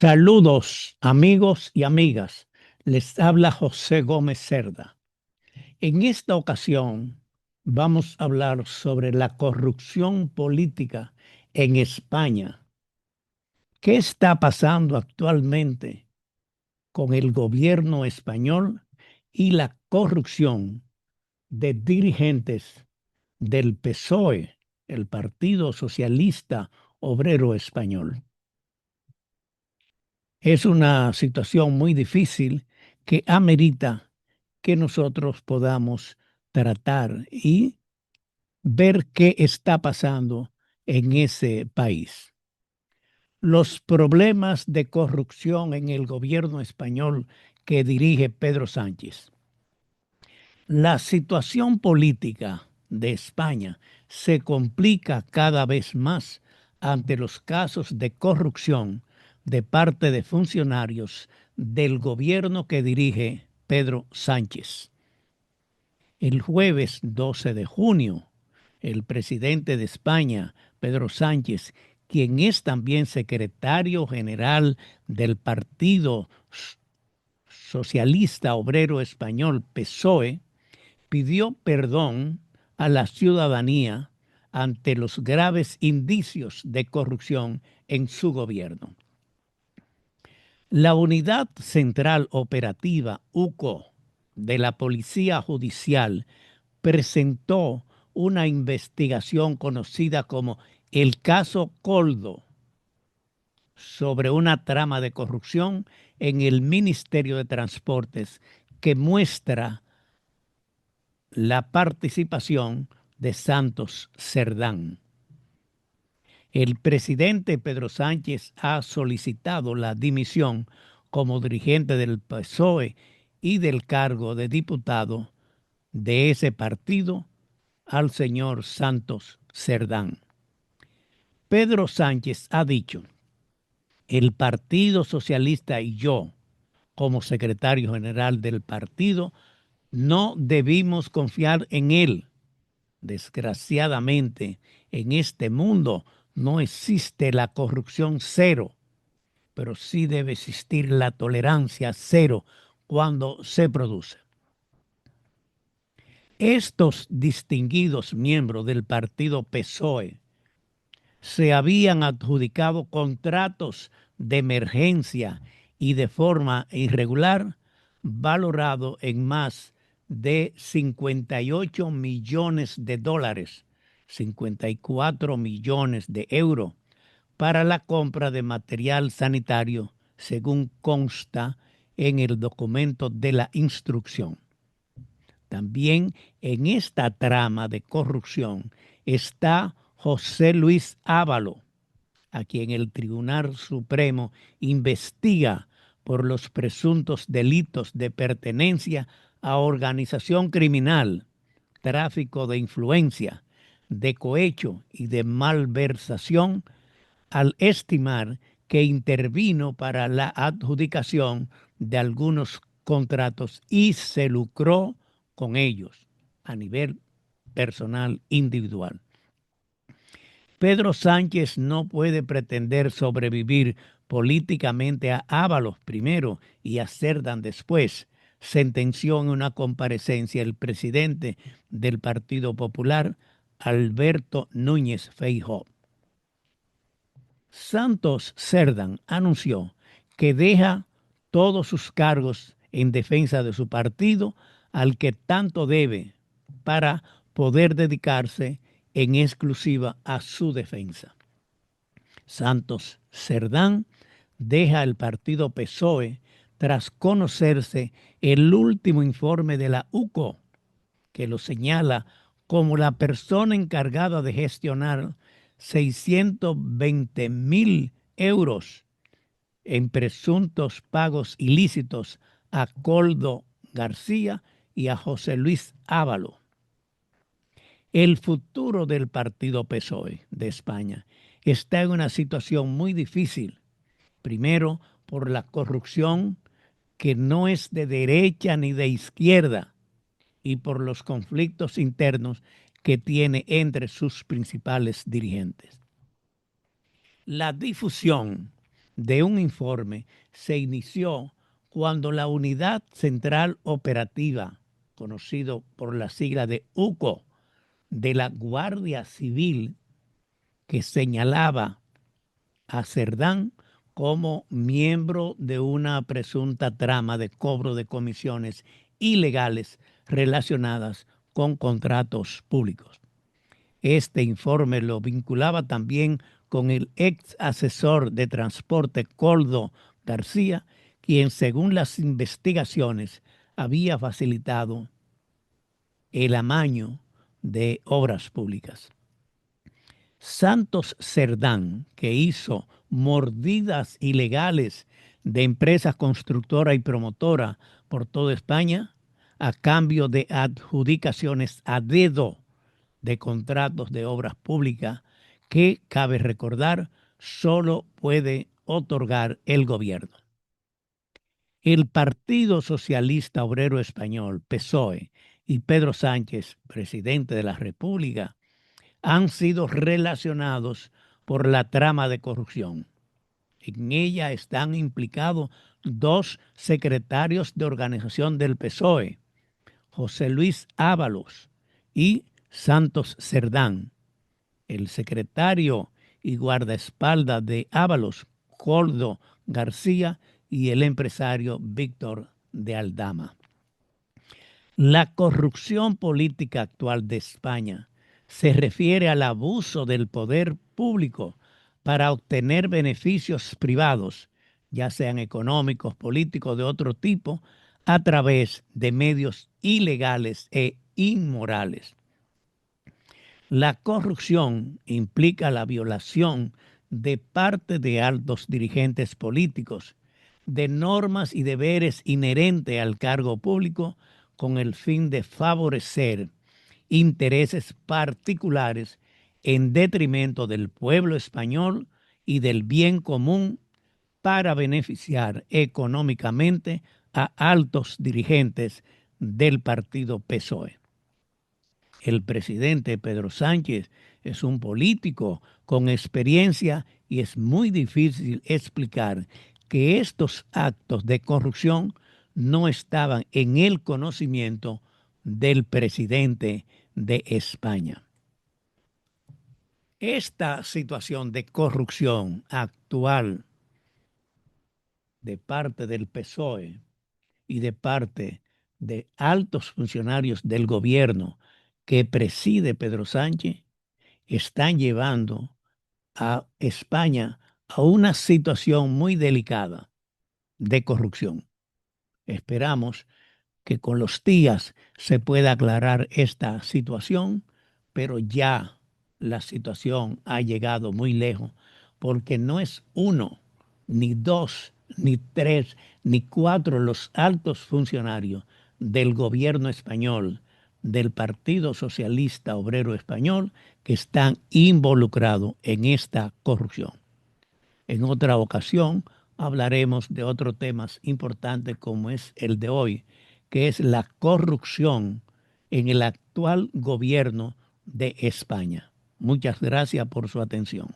Saludos amigos y amigas, les habla José Gómez Cerda. En esta ocasión vamos a hablar sobre la corrupción política en España. ¿Qué está pasando actualmente con el gobierno español y la corrupción de dirigentes del PSOE, el Partido Socialista Obrero Español? Es una situación muy difícil que amerita que nosotros podamos tratar y ver qué está pasando en ese país. Los problemas de corrupción en el gobierno español que dirige Pedro Sánchez. La situación política de España se complica cada vez más ante los casos de corrupción de parte de funcionarios del gobierno que dirige Pedro Sánchez. El jueves 12 de junio, el presidente de España, Pedro Sánchez, quien es también secretario general del Partido Socialista Obrero Español, PSOE, pidió perdón a la ciudadanía ante los graves indicios de corrupción en su gobierno. La Unidad Central Operativa UCO de la Policía Judicial presentó una investigación conocida como el caso Coldo sobre una trama de corrupción en el Ministerio de Transportes que muestra la participación de Santos Cerdán. El presidente Pedro Sánchez ha solicitado la dimisión como dirigente del PSOE y del cargo de diputado de ese partido al señor Santos Cerdán. Pedro Sánchez ha dicho: el Partido Socialista y yo, como secretario general del partido, no debimos confiar en él. Desgraciadamente, en este mundo no existe la corrupción cero, pero sí debe existir la tolerancia cero cuando se produce. Estos distinguidos miembros del partido PSOE se habían adjudicado contratos de emergencia y de forma irregular, valorado en más de 58 millones de dólares, 54 millones de euros, para la compra de material sanitario, según consta en el documento de la instrucción. También en esta trama de corrupción está José Luis Ábalos, a quien el Tribunal Supremo investiga por los presuntos delitos de pertenencia a organización criminal, tráfico de influencia, de cohecho y de malversación, al estimar que intervino para la adjudicación de algunos contratos y se lucró con ellos a nivel personal individual. Pedro Sánchez no puede pretender sobrevivir políticamente a Ábalos primero y a Cerdán después, sentenció en una comparecencia el presidente del Partido Popular, Alberto Núñez Feijóo. Santos Cerdán anunció que deja todos sus cargos en defensa de su partido, al que tanto debe, para poder dedicarse en exclusiva a su defensa. Santos Cerdán deja el partido PSOE tras conocerse el último informe de la UCO, que lo señala como la persona encargada de gestionar 620.000 euros en presuntos pagos ilícitos a Coldo García y a José Luis Ábalos. El futuro del partido PSOE de España está en una situación muy difícil. Primero, por la corrupción que no es de derecha ni de izquierda, y por los conflictos internos que tiene entre sus principales dirigentes. La difusión de un informe se inició cuando la Unidad Central Operativa, conocido por la sigla de UCO, de la Guardia Civil, que señalaba a Cerdán como miembro de una presunta trama de cobro de comisiones ilegales relacionadas con contratos públicos. Este informe lo vinculaba también con el ex asesor de transporte Coldo García, quien según las investigaciones había facilitado el amaño de obras públicas. Santos Cerdán, que hizo mordidas ilegales de empresas constructora y promotora por toda España a cambio de adjudicaciones a dedo de contratos de obras públicas que, cabe recordar, solo puede otorgar el gobierno. El Partido Socialista Obrero Español, PSOE, y Pedro Sánchez, presidente de la República, han sido relacionados por la trama de corrupción. En ella están implicados dos secretarios de organización del PSOE, José Luis Ábalos y Santos Cerdán. El secretario y guardaespaldas de Ábalos, Coldo García, y el empresario Víctor de Aldama. La corrupción política actual de España se refiere al abuso del poder público para obtener beneficios privados, ya sean económicos, políticos, de otro tipo, a través de medios ilegales e inmorales. La corrupción implica la violación de parte de altos dirigentes políticos de normas y deberes inherentes al cargo público con el fin de favorecer intereses particulares en detrimento del pueblo español y del bien común para beneficiar económicamente a altos dirigentes del partido PSOE. El presidente Pedro Sánchez es un político con experiencia y es muy difícil explicar que estos actos de corrupción no estaban en el conocimiento del presidente de España. Esta situación de corrupción actual de parte del PSOE y de parte de altos funcionarios del gobierno que preside Pedro Sánchez están llevando a España a una situación muy delicada de corrupción. Esperamos que con los días se pueda aclarar esta situación, pero ya la situación ha llegado muy lejos porque no es uno, ni dos, ni tres, ni cuatro los altos funcionarios del gobierno español, del Partido Socialista Obrero Español, que están involucrados en esta corrupción. En otra ocasión hablaremos de otros temas importantes como es el de hoy, que es la corrupción en el actual gobierno de España. Muchas gracias por su atención.